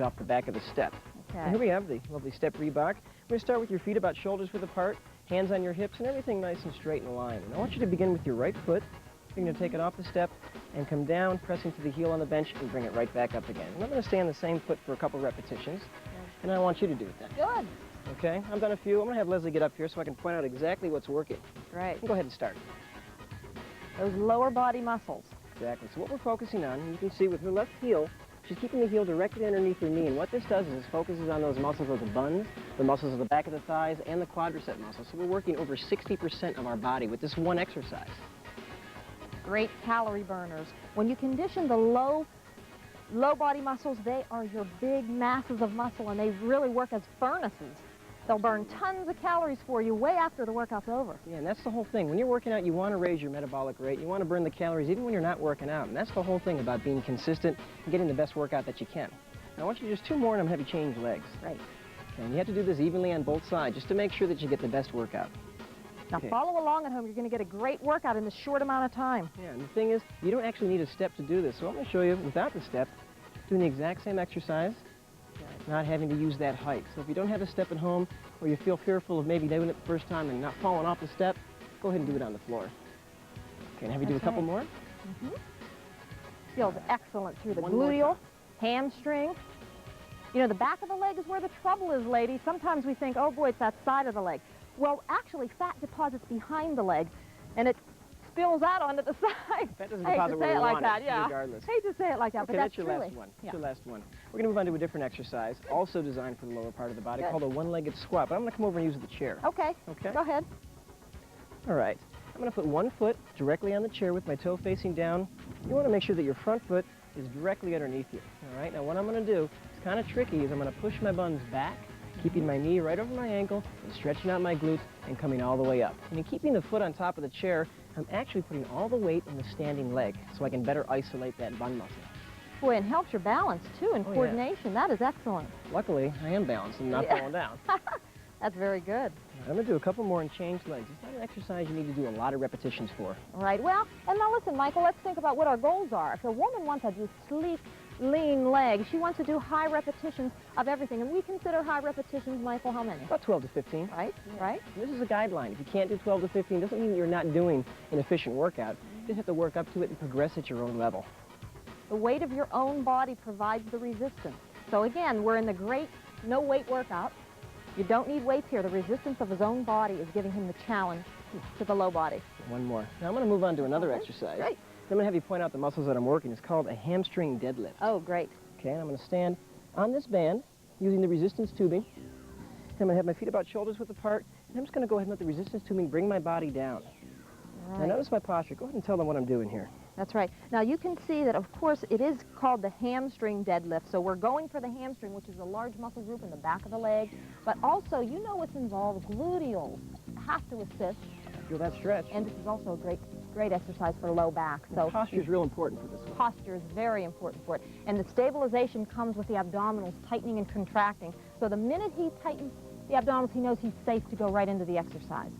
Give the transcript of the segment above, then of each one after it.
off the back of the step. Okay. And here we have the lovely step Reebok. We're going to start with your feet about shoulders width apart, hands on your hips, and everything nice and straight in line. And I want you to begin with your right foot. You're going to take it off the step and come down, pressing to the heel on the bench, and bring it right back up again. And I'm going to stay on the same foot for a couple repetitions, and I want you to do it then. Good. Okay, I've done a few. I'm going to have Leslie get up here so I can point out exactly what's working. Great. Go ahead and start. Those lower body muscles. Exactly. So what we're focusing on, you can see with her left heel, she's keeping the heel directly underneath her knee, and what this does is it focuses on those muscles of the buns, the muscles of the back of the thighs, and the quadricep muscles. So we're working over 60% of our body with this one exercise. Great calorie burners. When you condition the low body muscles, they are your big masses of muscle, and they really work as furnaces. They'll burn tons of calories for you way after the workout's over. Yeah, and that's the whole thing. When you're working out, you want to raise your metabolic rate. You want to burn the calories even when you're not working out. And that's the whole thing about being consistent and getting the best workout that you can. Now, I want you to just 2 more, and I'm going to have you change legs. Right. Okay, and you have to do this evenly on both sides just to make sure that you get the best workout. Now, follow along at home. You're going to get a great workout in this short amount of time. Yeah, and the thing is, you don't actually need a step to do this. So I'm going to show you without the step, doing the exact same exercise, not having to use that height. So if you don't have a step at home, or you feel fearful of maybe doing it the first time and not falling off the step, go ahead and do it on the floor. Okay, and have you do a couple more? Feels excellent through the One more gluteal, hamstring. You know, the back of the leg is where the trouble is, ladies. Sometimes we think, oh boy, it's that side of the leg. Well, actually, fat deposits behind the leg, and it spills out onto the side. That doesn't deposit where we want it, regardless. Hate to say it like that, Okay, but that's your last one. Yeah. That's your last one. We're going to move on to a different exercise, also designed for the lower part of the body, called a one-legged squat. But I'm going to come over and use the chair. Okay. Okay? Go ahead. All right. I'm going to put one foot directly on the chair with my toe facing down. You want to make sure that your front foot is directly underneath you. All right? Now, what I'm going to do, it's kind of tricky, is I'm going to push my buns back, keeping my knee right over my ankle, and stretching out my glutes, and coming all the way up. And in keeping the foot on top of the chair, I'm actually putting all the weight in the standing leg, so I can better isolate that bun muscle. Boy, it helps your balance, too, and coordination. That is excellent. Luckily, I am balanced and not falling down. That's very good. I'm going to do a couple more and change legs. It's not an exercise you need to do a lot of repetitions for. All right. Well, and now listen, Michael, let's think about what our goals are. If a woman wants to do sleek, lean legs, she wants to do high repetitions of everything. And we consider high repetitions, Michael, how many? About 12 to 15. Right, right. This is a guideline. If you can't do 12 to 15, it doesn't mean you're not doing an efficient workout. You just have to work up to it and progress at your own level. The weight of your own body provides the resistance. So again, we're in the great no-weight workout. You don't need weights here. The resistance of his own body is giving him the challenge to the low body. One more. Now I'm going to move on to another exercise. Great. I'm going to have you point out the muscles that I'm working. It's called a hamstring deadlift. Oh, great. Okay, and I'm going to stand on this band using the resistance tubing. I'm going to have my feet about shoulders width apart, and I'm just going to go ahead and let the resistance tubing bring my body down. Right. Now notice my posture. Go ahead and tell them what I'm doing here. That's right. Now you can see that, of course, it is called the hamstring deadlift. So we're going for the hamstring, which is a large muscle group in the back of the leg. But also, you know what's involved. Gluteals have to assist. Feel that stretch. And this is also a great exercise for low back. So posture is real important for this one. Posture is very important for it. And the stabilization comes with the abdominals tightening and contracting. So the minute he tightens the abdominals, he knows he's safe to go right into the exercise.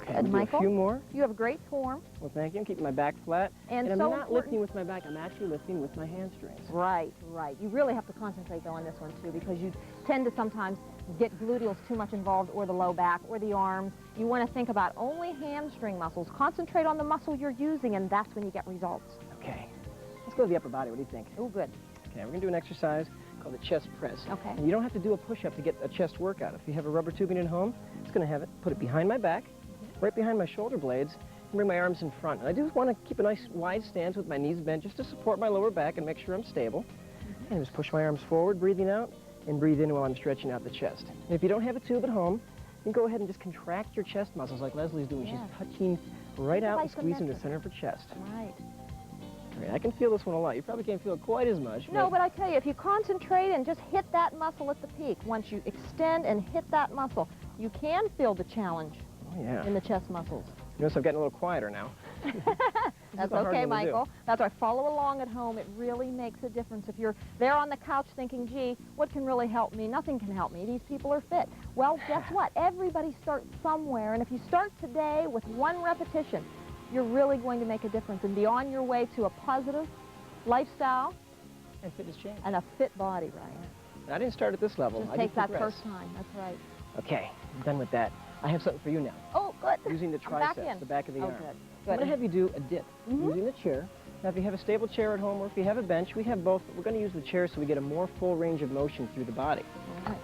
Okay, Michael, a few more. You have great form. Well, thank you. I'm keeping my back flat. And I'm so not lifting with my back. I'm actually lifting with my hamstrings. Right, right. You really have to concentrate, though, on this one, too, because you tend to sometimes get gluteals too much involved, or the low back, or the arms. You want to think about only hamstring muscles. Concentrate on the muscle you're using, and that's when you get results. Okay. Let's go to the upper body. What do you think? Oh, good. Okay, we're going to do an exercise called the chest press. Okay. And you don't have to do a push-up to get a chest workout. If you have a rubber tubing at home, I'm just going to have it, put it behind my back, right behind my shoulder blades, and bring my arms in front. And I do want to keep a nice wide stance with my knees bent just to support my lower back and make sure I'm stable. And just push my arms forward, breathing out, and breathe in while I'm stretching out the chest. And if you don't have a tube at home, you can go ahead and just contract your chest muscles like Leslie's doing. Yeah. She's touching right out and squeezing the center of her chest. Right. Right, I can feel this one a lot. You probably can't feel it quite as much. No, but I tell you, if you concentrate and just hit that muscle at the peak, once you extend and hit that muscle, you can feel the challenge in the chest muscles. Notice I'm getting a little quieter now. That's okay, Michael. That's right. Follow along at home. It really makes a difference. If you're there on the couch thinking, gee, what can really help me? Nothing can help me. These people are fit. Well, guess what? Everybody starts somewhere, and if you start today with one repetition, you're really going to make a difference and be on your way to a positive lifestyle And fitness change. And a fit body, right? And I didn't start at this level. Just I take did that progress. first time. That's right. Okay, I'm done with that. I have something for you now. Oh, good. Using the I'm back triceps, in. the back of the Oh, arm. good. I'm going to have you do a dip using the chair. Now, if you have a stable chair at home or if you have a bench, we have both. We're going to use the chair so we get a more full range of motion through the body. All right.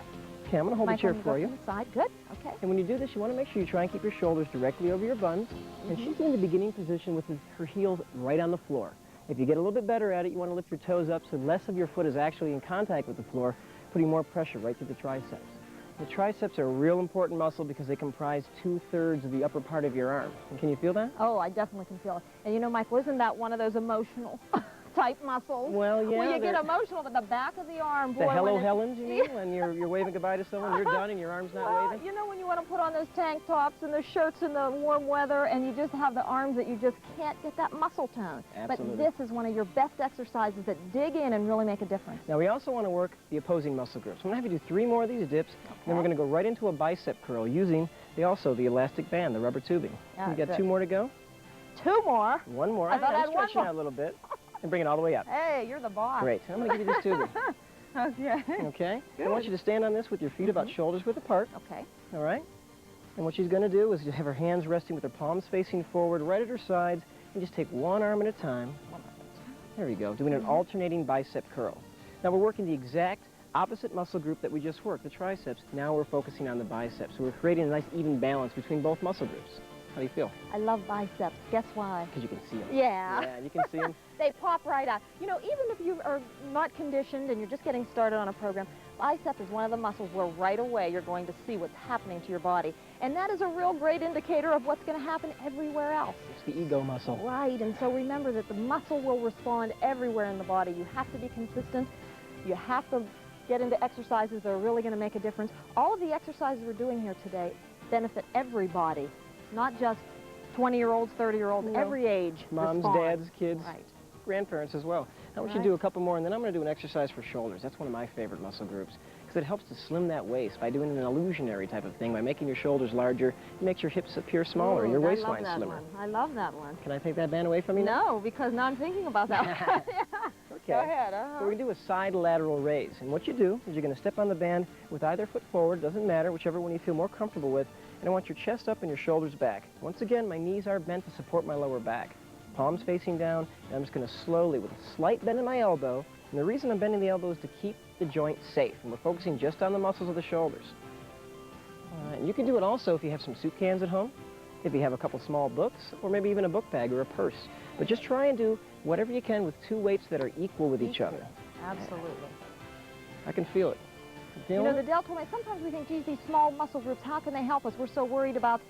Okay, I'm going to hold the chair for you. Side. Good. Okay. And when you do this, you want to make sure you try and keep your shoulders directly over your buns. And she's in the beginning position with her heels right on the floor. If you get a little bit better at it, you want to lift your toes up so less of your foot is actually in contact with the floor, putting more pressure right through the triceps. The triceps are a real important muscle because they comprise 2/3 of the upper part of your arm. And can you feel that? Oh, I definitely can feel it. And you know, Michael, isn't that one of those emotional type muscles? Well, yeah. When you get emotional, but the back of the arm, boy. The hello Helens, you mean? When you're waving goodbye to someone, you're done and your arm's not waving? You know when you want to put on those tank tops and those shirts in the warm weather and you just have the arms that you just can't get that muscle tone. Absolutely. But this is one of your best exercises that dig in and really make a difference. Now, we also want to work the opposing muscle groups. I'm going to have you do 3 more of these dips, and then we're going to go right into a bicep curl using the elastic band, the rubber tubing. You got 2 more to go? 2 more? 1 more. I thought I had one stretching more. out a little bit. And bring it all the way up. Hey, you're the boss. Great. I'm going to give you this tubing. Okay. Okay? Good. I want you to stand on this with your feet about shoulders width apart. Okay. All right? And what she's going to do is have her hands resting with her palms facing forward, right at her sides, and just take one arm at a time. There we go, doing an alternating bicep curl. Now we're working the exact opposite muscle group that we just worked, the triceps. Now we're focusing on the biceps. So we're creating a nice even balance between both muscle groups. How do you feel? I love biceps. Guess why? Because you can see them. Yeah. Yeah, you can see them. They pop right out. You know, even if you are not conditioned and you're just getting started on a program, bicep is one of the muscles where right away you're going to see what's happening to your body. And that is a real great indicator of what's going to happen everywhere else. It's the ego muscle. Right, and so remember that the muscle will respond everywhere in the body. You have to be consistent. You have to get into exercises that are really going to make a difference. All of the exercises we're doing here today benefit everybody, not just 20-year-olds, 30-years-olds, every age. Moms, dads, kids, right. grandparents as well. I want you to do a couple more, and then I'm going to do an exercise for shoulders. That's one of my favorite muscle groups because it helps to slim that waist by doing an illusionary type of thing. By making your shoulders larger, it makes your hips appear smaller and your waistline slimmer. I love that one. Can I take that band away from you? No, because now I'm thinking about that one. Okay. Go ahead. So we do a side lateral raise. And what you do is you're going to step on the band with either foot forward, doesn't matter, whichever one you feel more comfortable with. And I want your chest up and your shoulders back. Once again, my knees are bent to support my lower back. Palms facing down, and I'm just going to slowly, with a slight bend in my elbow, and the reason I'm bending the elbow is to keep the joint safe, and we're focusing just on the muscles of the shoulders. And you can do it also if you have some soup cans at home, if you have a couple small books, or maybe even a book bag or a purse. But just try and do whatever you can with 2 weights that are equal with each other. Absolutely. I can feel it. You know, the Dell told me, sometimes we think, geez, these small muscle groups, how can they help us? We're so worried about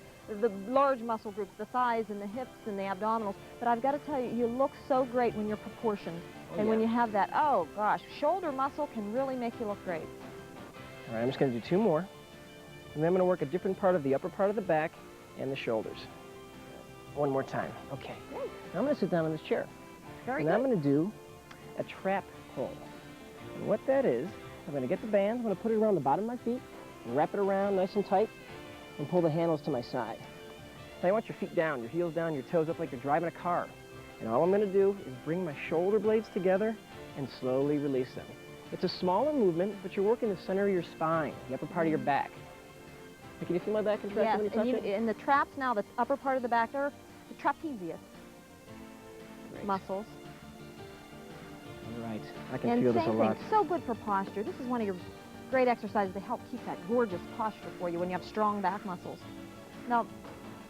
the large muscle groups, the thighs and the hips and the abdominals. But I've got to tell you, you look so great when you're proportioned. And when you have that, oh gosh, shoulder muscle can really make you look great. All right, I'm just going to do 2 more. And then I'm going to work a different part of the upper part of the back and the shoulders. One more time. Okay. Now I'm going to sit down in this chair. Very good. And I'm going to do a trap pull. And what that is, I'm going to get the band, I'm going to put it around the bottom of my feet, wrap it around nice and tight, and pull the handles to my side. Now you want your feet down, your heels down, your toes up like you're driving a car. And all I'm going to do is bring my shoulder blades together and slowly release them. It's a smaller movement, but you're working the center of your spine, the upper part of your back. Now, can you feel my back contracting when you touch it? And the traps now, the upper part of the back, they're the trapezius muscles. All right, I can feel this a lot. And same thing, so good for posture. This is one of your great exercises to help keep that gorgeous posture for you when you have strong back muscles. Now,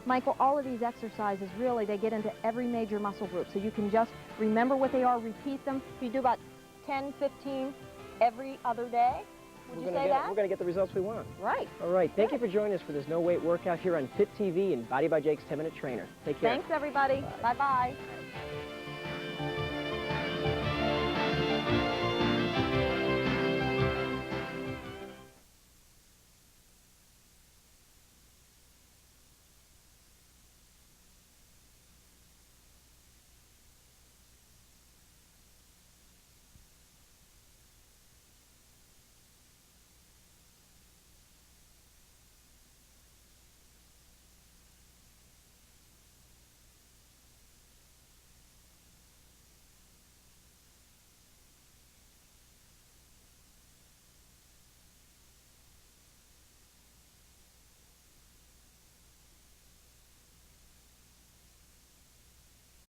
Michael, all of these exercises, really, they get into every major muscle group. So you can just remember what they are, repeat them. If you do about 10, 15 every other day, would you say that? We're going to get the results we want. Right. All right. Thank you for joining us for this no-weight workout here on Fit TV and Body by Jake's 10-Minute Trainer. Take care. Thanks, everybody. Bye-bye.